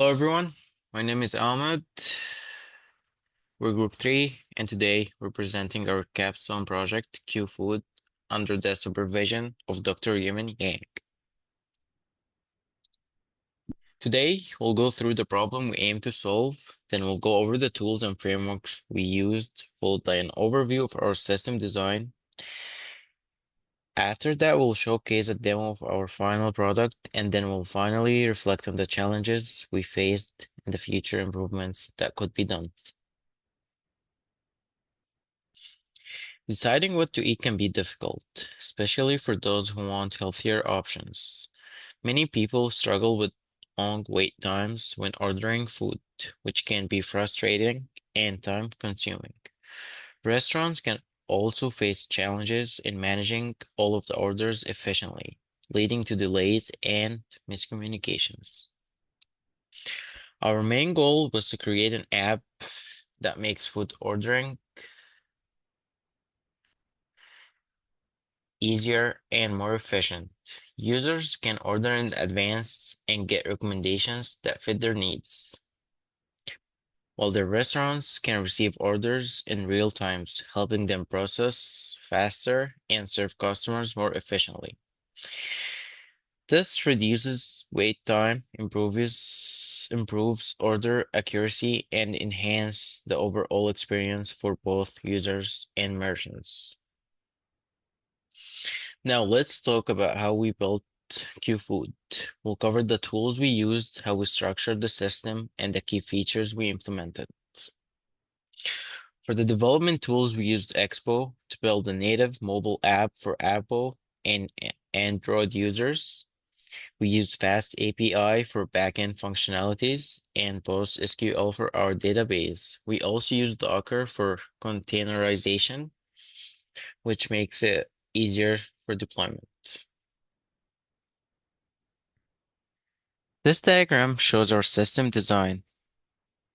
Hello everyone, my name is Ahmed. We're Group 3, and today we're presenting our capstone project, QFood, under the supervision of Dr. Yemen Yang. Today, we'll go through the problem we aim to solve, then we'll go over the tools and frameworks we used, followed by an overview of our system design. After that, we'll showcase a demo of our final product, and then we'll finally reflect on the challenges we faced and the future improvements that could be done. Deciding what to eat can be difficult, especially for those who want healthier options. Many people struggle with long wait times when ordering food, which can be frustrating and time-consuming. Restaurants can also face challenges in managing all of the orders efficiently, leading to delays and miscommunications. Our main goal was to create an app that makes food ordering easier and more efficient. Users can order in advance and get recommendations that fit their needs, while the restaurants can receive orders in real time, helping them process faster and serve customers more efficiently. This reduces wait time, improves order accuracy, and enhances the overall experience for both users and merchants. Now let's talk about how we built QFood. We'll cover the tools we used, how we structured the system, and the key features we implemented. For the development tools, we used Expo to build a native mobile app for Apple and Android users. We used Fast API for backend functionalities and PostgreSQL for our database. We also used Docker for containerization, which makes it easier for deployment. This diagram shows our system design,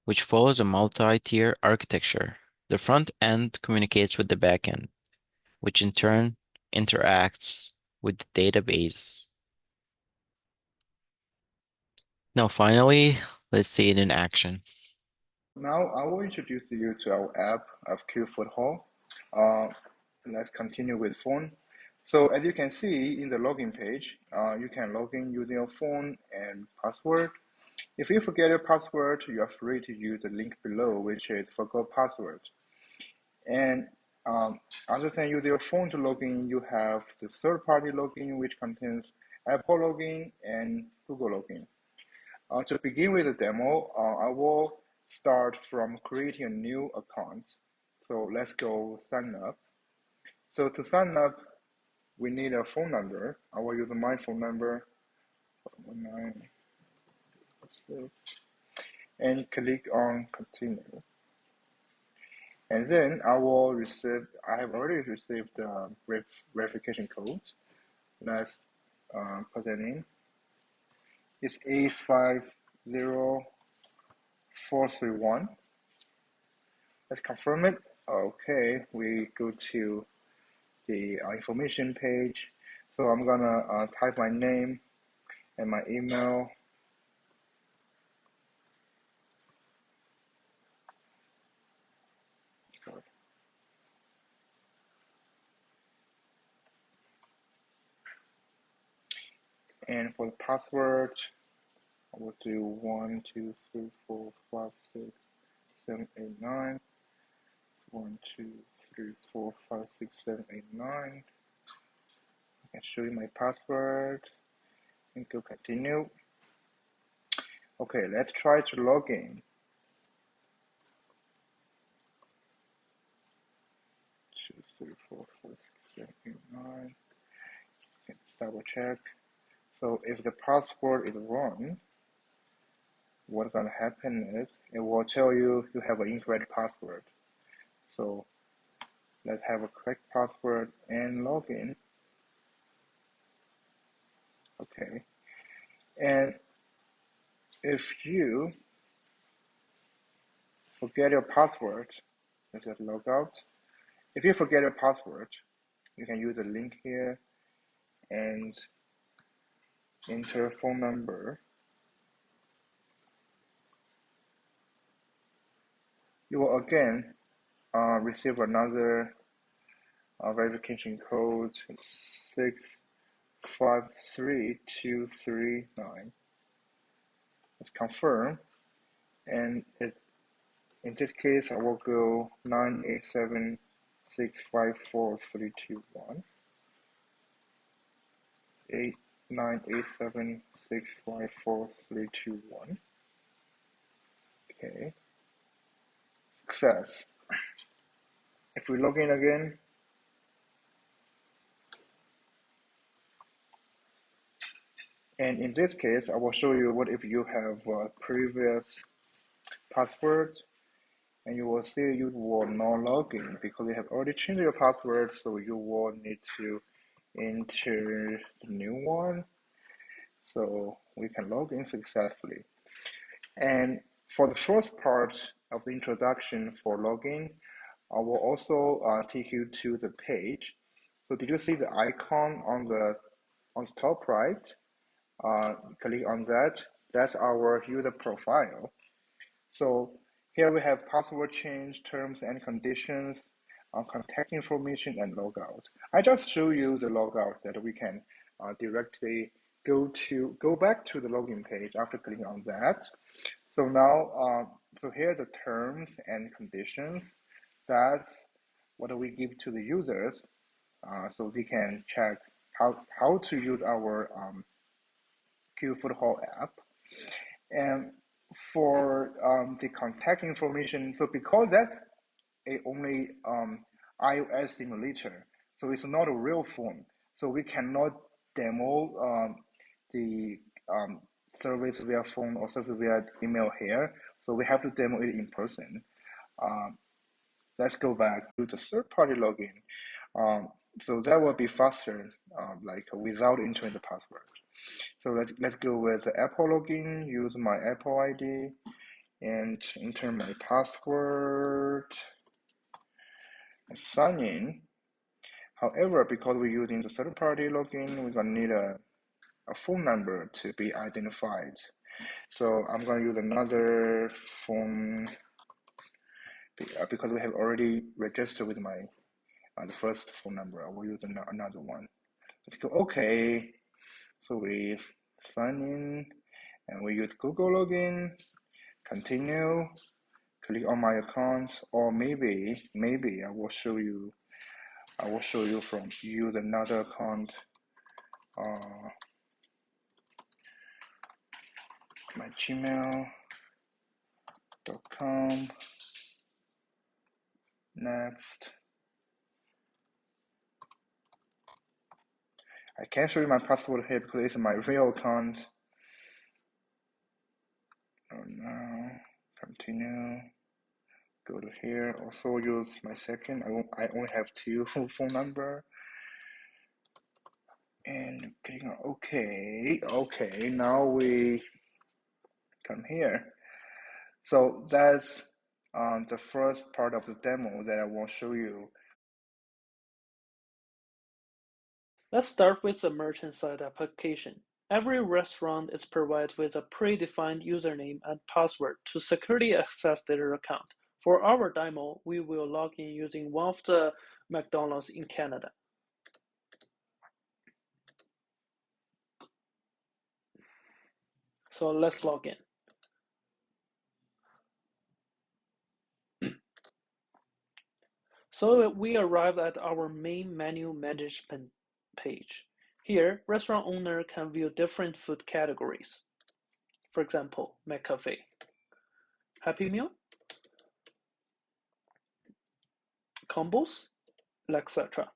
which follows a multi-tier architecture. The front end communicates with the back end, which in turn interacts with the database. Now finally, let's see it in action. Now I will introduce you to our app of QFood Hall. Let's continue with phone. So as you can see in the login page, you can log in using your phone and password. If you forget your password, you are free to use the link below, which is forgot password. And other than using your phone to log in, you have the third-party login, which contains Apple login and Google login. To begin with the demo, I will start from creating a new account. So let's go sign up. So to sign up, we need a phone number. I will use my phone number, 196, and click on continue. And then I have already received the verification code. Let's put that in. It's 850431. Let's confirm it. Okay, we go to the information page. So I'm gonna type my name and my email. Sorry. And for the password, I will do 1, 2, 3, 4, 5, 6, 7, 8, 9. 1, 2, 3, 4, 5, 6, 7, 8, 9. I can show you my password and go continue. Okay, let's try to log in. 2, 3, 4, 5, 6, 7, 8, 9. Let's double check. So if the password is wrong, what's gonna happen is it will tell you you have an incorrect password. So let's have a correct password and log in. Okay. And if you forget your password, let's hit log out. If you forget your password, you can use the link here and enter phone number you will again receive another verification code 653239. Let's confirm, and in this case I will go 987654321. 987654321. Okay, success. If we log in again, and in this case, I will show you what if you have a previous password, and you will see you will not log in because you have already changed your password, so you will need to enter the new one so we can log in successfully. And for the first part of the introduction for login, I will also take you to the page. So did you see the icon on the top right? Click on that. That's our user profile. So here we have password change, terms and conditions, contact information, and logout. I just show you the logout that we can directly go back to the login page after clicking on that. So now, so here are the terms and conditions. That's what we give to the users, so they can check how to use our Q-Food Hall app. And for the contact information, so because that's only iOS simulator, so it's not a real phone, so we cannot demo the service via phone or service via email here. So we have to demo it in person. Let's go back to the third-party login. So that will be faster, like without entering the password. So let's go with the Apple login. Use my Apple ID and enter my password. Sign in. However, because we're using the third-party login, we're gonna need a phone number to be identified. So I'm gonna use another phone because we have already registered with my the first phone number. I will use another one. Let's go OK. So we sign in and we use Google login. Continue. Click on my account, or maybe I will show you. From use another account. My gmail.com. Next. I can't show you my password here because it's my real account. Oh no. Continue. Go to here. Also use my second. I only have two phone number. And click on OK. Okay. Now we come here. So that's the first part of the demo that I will show you. Let's start with the merchant side application. Every restaurant is provided with a predefined username and password to securely access their account. For our demo, we will log in using one of the McDonald's in Canada. So let's log in. So we arrive at our main menu management page. Here, restaurant owner can view different food categories. For example, McCafe, Happy Meal, combos, etc.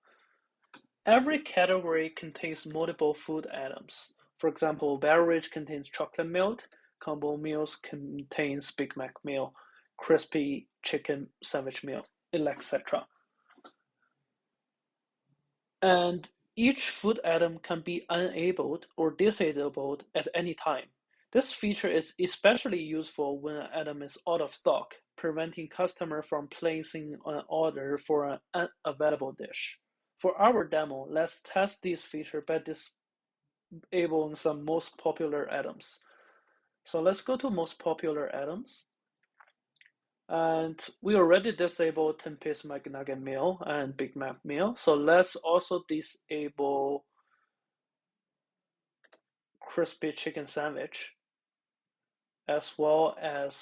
Every category contains multiple food items. For example, beverage contains chocolate milk, combo meals contains Big Mac meal, crispy chicken sandwich meal, etc. And each food item can be enabled or disabled at any time. This feature is especially useful when an item is out of stock, preventing customer from placing an order for an unavailable dish. For our demo, let's test this feature by disabling some most popular items. So let's go to most popular items. And we already disabled 10-piece McNugget meal and Big Mac meal. So let's also disable crispy chicken sandwich as well as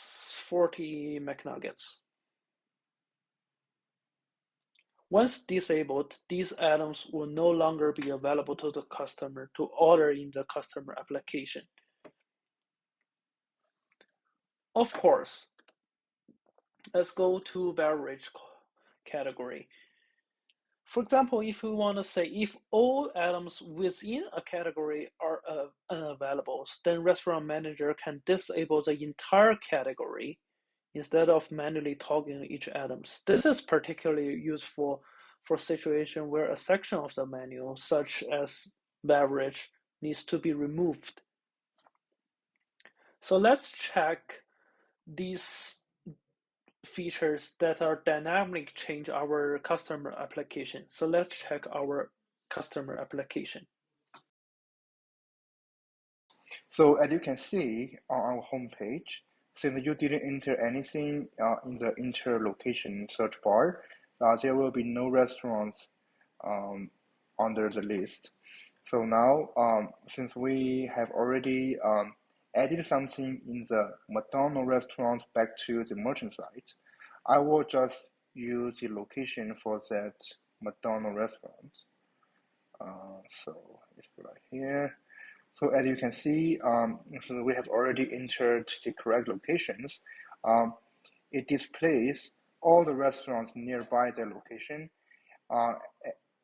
40 McNuggets. Once disabled, these items will no longer be available to the customer to order in the customer application. Of course, let's go to beverage category. For example, if we want to say if all items within a category are unavailable, then restaurant manager can disable the entire category instead of manually toggling each item. This is particularly useful for situation where a section of the menu, such as beverage, needs to be removed. So let's check these features that are dynamic change our customer application. So let's check our customer application. So as you can see on our homepage, since you didn't enter anything in the enter location search bar, there will be no restaurants under the list. So now, since we have already added something in the McDonald's restaurant back to the merchant site, I will just use the location for that McDonald's restaurant. So it's right here. So as you can see, so we have already entered the correct locations. It displays all the restaurants nearby the location.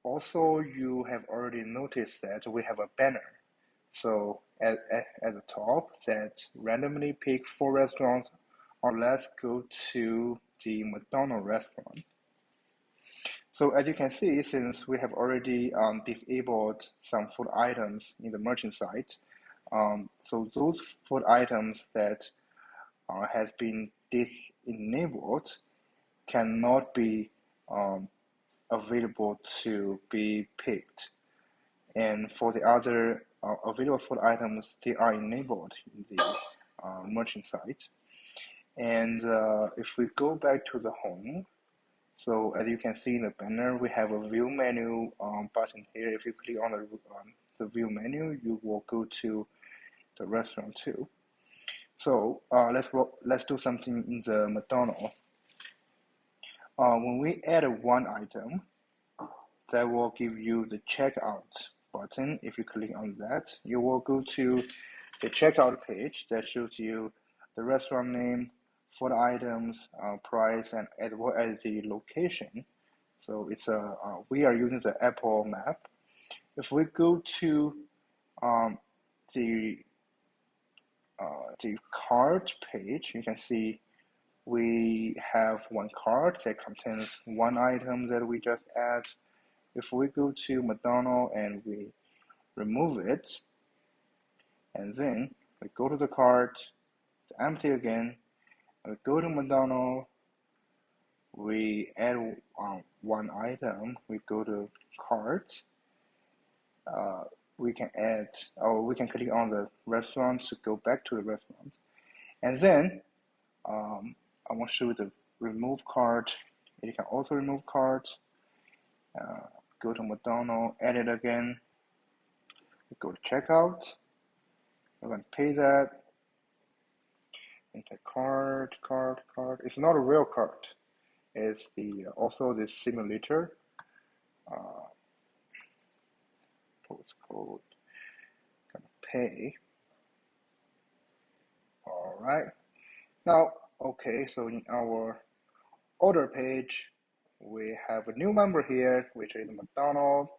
Also, you have already noticed that we have a banner. So at the top, that randomly pick 4 restaurants, or let's go to the McDonald's restaurant. So as you can see, since we have already disabled some food items in the merchant site, so those food items that has been disenabled cannot be available to be picked. And for the other available food items, they are enabled in the merchant site. And if we go back to the home, so as you can see in the banner, we have a view menu button here. If you click on the view menu, you will go to the restaurant too. So let's do something in the McDonald's. When we add one item, that will give you the checkout button. If you click on that, you will go to the checkout page that shows you the restaurant name, food items, price, and as well as the location. So it's we are using the Apple Map. If we go to the cart page, you can see we have one cart that contains one item that we just add. If we go to McDonald's and we remove it, and then we go to the cart, it's empty again, and we go to McDonald's, we add one item, we go to cart, we can add, or we can click on the restaurant to go back to the restaurant. And then I want to show you the remove cart. You can also remove cart. Go to McDonald's, add it again. We go to checkout. We're going to pay that. Enter card. It's not a real card. It's also the simulator. Postcode. Gonna pay. All right. Now, okay. So in our order page, we have a new member here, which is McDonald's.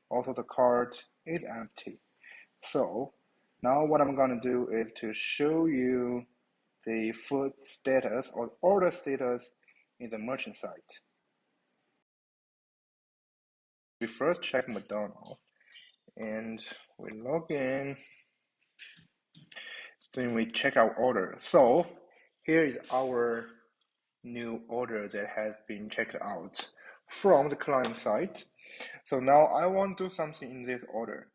Also, the cart is empty. So now what I'm going to do is to show you the food status or order status in the merchant site. We first check McDonald's and we log in. Then we check our order. So here is our new order that has been checked out from the client site. So now I want to do something in this order.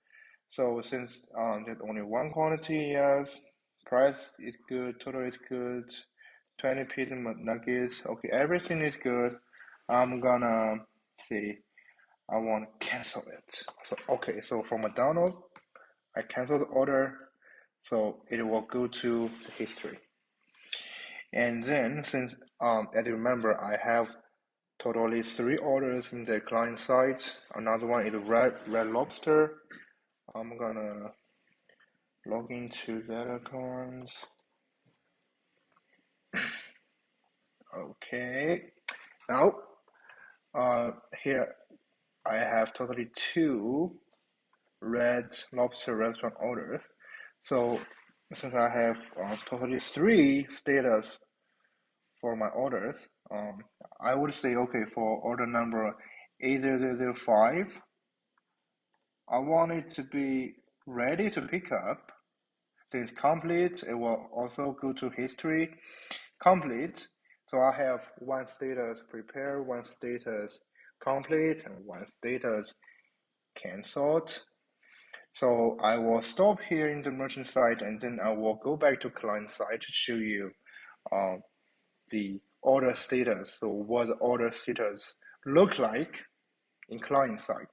So since there's only one quantity, yes, price is good, total is good, 20 pizza McNuggets. Okay, everything is good. I'm gonna see. I want to cancel it. So okay, so for McDonald's, I cancel the order, so it will go to the history. And then since as you remember, I have totally 3 orders in the client side. Another one is Red Lobster. I'm gonna log into that account. Okay. Now, here I have totally 2 Red Lobster restaurant orders. So since I have totally 3 status for my orders, I would say okay for order number A0005, I want it to be ready to pick up. Since complete, it will also go to history. Complete. So I have one status prepare, one status complete, and one status cancelled. So I will stop here in the merchant side, and then I will go back to client side to show you the order status. So what the order status look like in client side.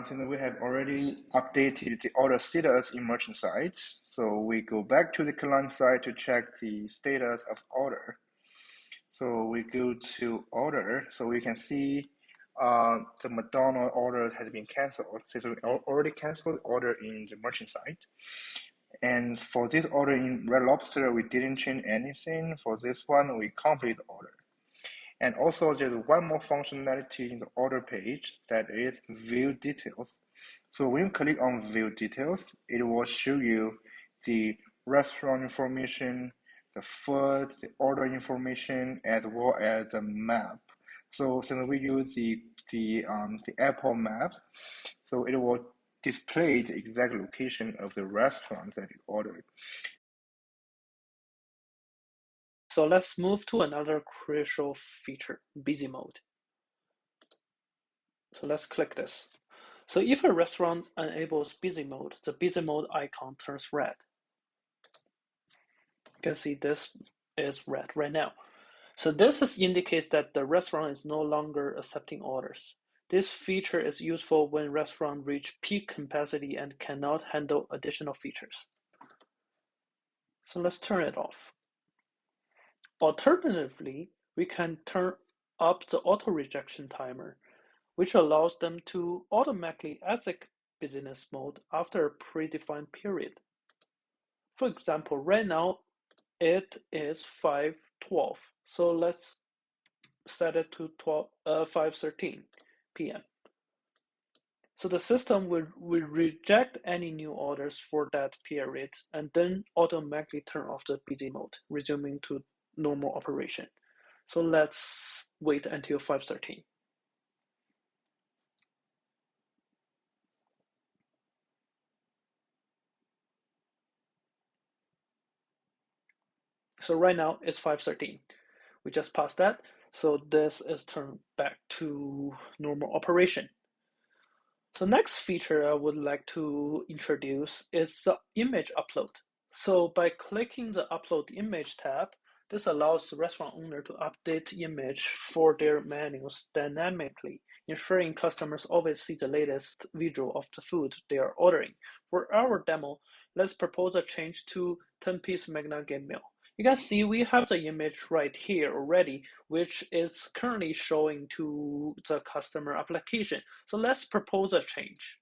Since we have already updated the order status in merchant side, so we go back to the client side to check the status of order. So we go to order, so we can see the McDonald's order has been canceled. So we already canceled order in the merchant side. And for this order in Red Lobster, we didn't change anything. For this one, we complete the order. And also there's one more functionality in the order page, that is view details. So when you click on view details, it will show you the restaurant information, the food, the order information, as well as the map. So since we use the Apple Maps, so it will display the exact location of the restaurant that you ordered. So let's move to another crucial feature, busy mode. So let's click this. So if a restaurant enables busy mode, the busy mode icon turns red. You can see this is red right now. So this indicates that the restaurant is no longer accepting orders. This feature is useful when restaurants reach peak capacity and cannot handle additional features. So let's turn it off. Alternatively, we can turn up the auto rejection timer, which allows them to automatically exit business mode after a predefined period. For example, right now it is 5:12, so let's set it to 5:13 p.m. So the system will reject any new orders for that period and then automatically turn off the busy mode, resuming to normal operation. So let's wait until 5:13. So right now it's 5:13. We just passed that. So this is turned back to normal operation. So next feature I would like to introduce is the image upload. So by clicking the upload image tab, this allows the restaurant owner to update image for their menus dynamically, ensuring customers always see the latest visual of the food they are ordering. For our demo, let's propose a change to 10-piece McNugget meal. You can see we have the image right here already, which is currently showing to the customer application. So let's propose a change.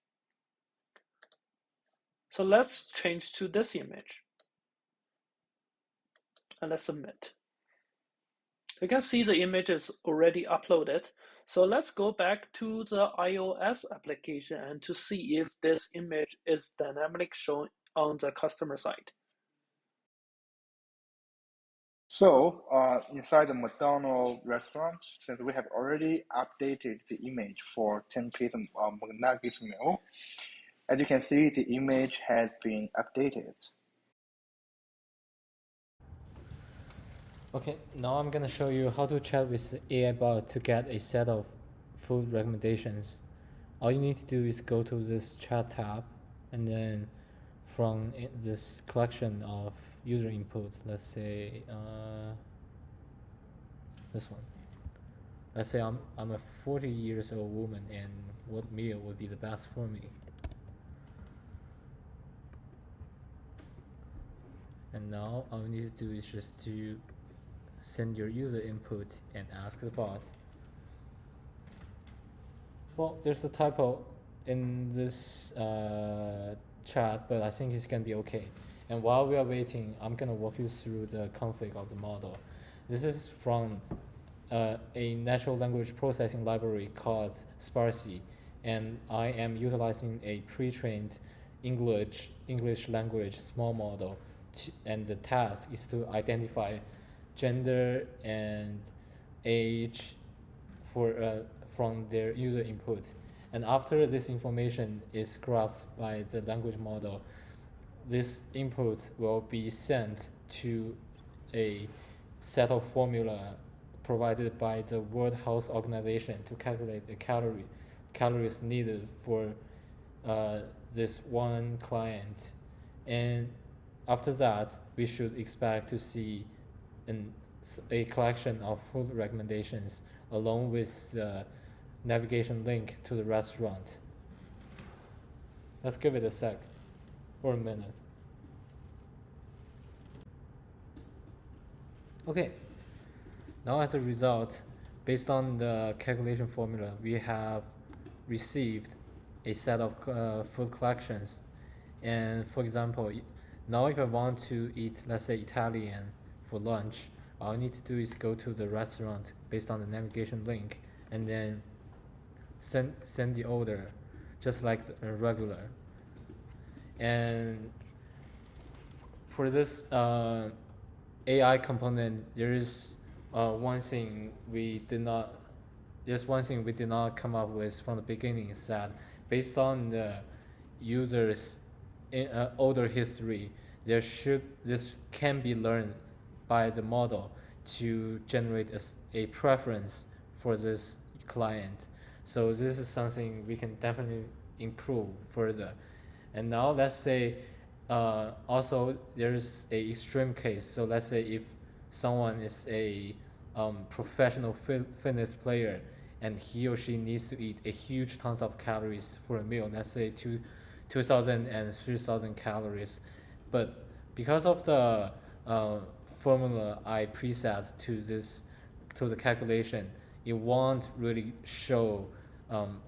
So let's change to this image and let's submit. You can see the image is already uploaded. So let's go back to the iOS application and to see if this image is dynamically shown on the customer side. So inside the McDonald's restaurant, since we have already updated the image for 10-piece McNugget meal, as you can see, the image has been updated. Okay, now I'm gonna show you how to chat with AI bot to get a set of food recommendations. All you need to do is go to this chat tab and then from this collection of user input. Let's say this one. Let's say I'm a 40 years old woman, and what meal would be the best for me? And now all we need to do is just to send your user input and ask the bot. Well, there's a typo in this chat, but I think it's gonna be okay. And while we are waiting, I'm gonna walk you through the config of the model. This is from a natural language processing library called Sparsy, and I am utilizing a pre-trained English language small model, and the task is to identify gender and age from their user input. And after this information is grasped by the language model, this input will be sent to a set of formula provided by the World Health Organization to calculate the calories needed for this one client. And after that, we should expect to see a collection of food recommendations along with the navigation link to the restaurant. Let's give it a sec, or a minute. Okay, now as a result, based on the calculation formula, we have received a set of food collections. And for example, now if I want to eat, let's say, Italian for lunch, all I need to do is go to the restaurant based on the navigation link, and then send the order just like a regular. And for this AI component, there is one thing we did not come up with from the beginning, is that based on the user's order history, this can be learned by the model to generate a preference for this client. So this is something we can definitely improve further. And now let's say also there's a extreme case. So let's say if someone is a professional fitness player, and he or she needs to eat a huge tons of calories for a meal, let's say 2,000 and 3,000 calories, but because of the formula I preset to the calculation, it won't really show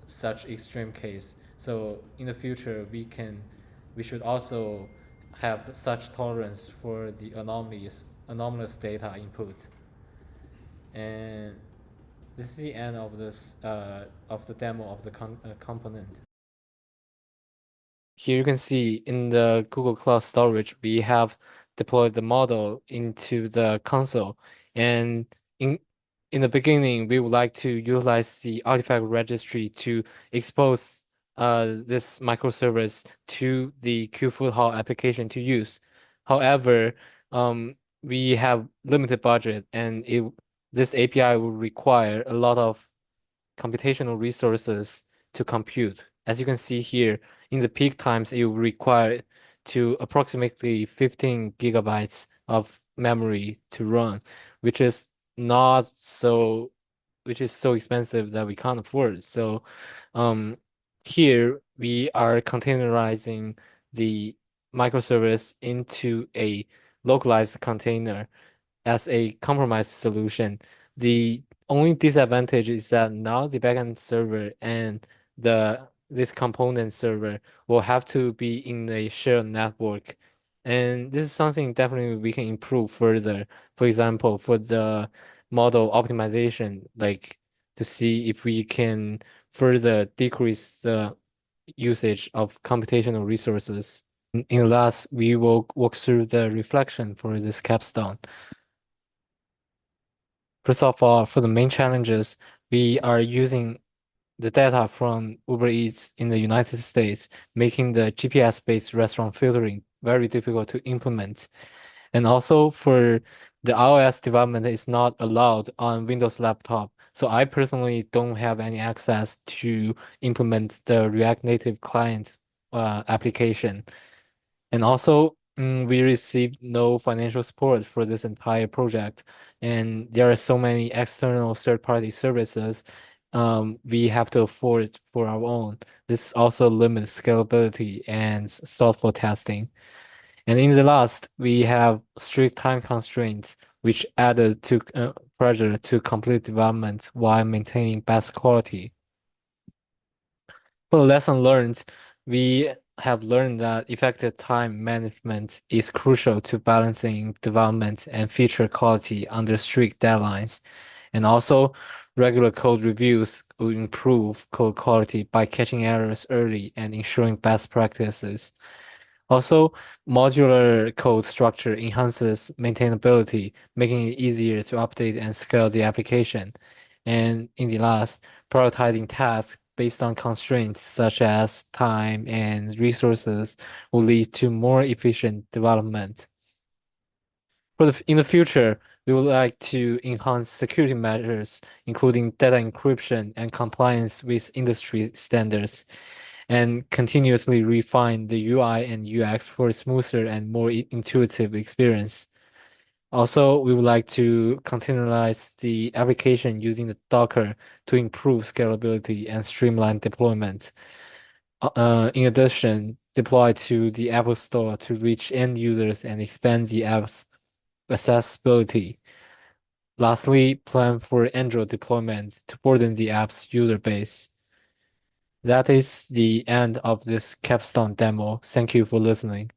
such extreme case. So in the future, we should also have such tolerance for the anomalous data input. And this is the end of this of the demo of the component. Here you can see in the Google Cloud Storage, we have deployed the model into the console. And in the beginning, we would like to utilize the artifact registry to expose this microservice to the Qfood application to use. However, we have limited budget, and this API will require a lot of computational resources to compute. As you can see here, in the peak times, it will require to approximately 15 gigabytes of memory to run, which is so expensive that we can't afford. So here we are containerizing the microservice into a localized container as a compromise solution. The only disadvantage is that now the backend server and this component server will have to be in a shared network. And this is something definitely we can improve further. For example, for the model optimization, like to see if we can further decrease the usage of computational resources. In last, we will walk through the reflection for this capstone. First of all, for the main challenges, we are using the data from Uber Eats in the United States, making the GPS-based restaurant filtering very difficult to implement. And also for the iOS development is not allowed on Windows laptop. So I personally don't have any access to implement the React Native client application. And also, we received no financial support for this entire project, and there are so many external third-party services we have to afford for our own. This also limits scalability and thoughtful testing. And in the last, we have strict time constraints, which added to pressure to complete development while maintaining best quality. For the lesson learned, we have learned that effective time management is crucial to balancing development and feature quality under strict deadlines. And also, regular code reviews will improve code quality by catching errors early and ensuring best practices. Also, modular code structure enhances maintainability, making it easier to update and scale the application. And in the last, prioritizing tasks based on constraints such as time and resources will lead to more efficient development. In the future, we would like to enhance security measures, including data encryption and compliance with industry standards, and continuously refine the UI and UX for a smoother and more intuitive experience. Also, we would like to containerize the application using the Docker to improve scalability and streamline deployment. In addition, deploy to the Apple Store to reach end users and expand the app's accessibility. Lastly, plan for Android deployment to broaden the app's user base. That is the end of this capstone demo. Thank you for listening.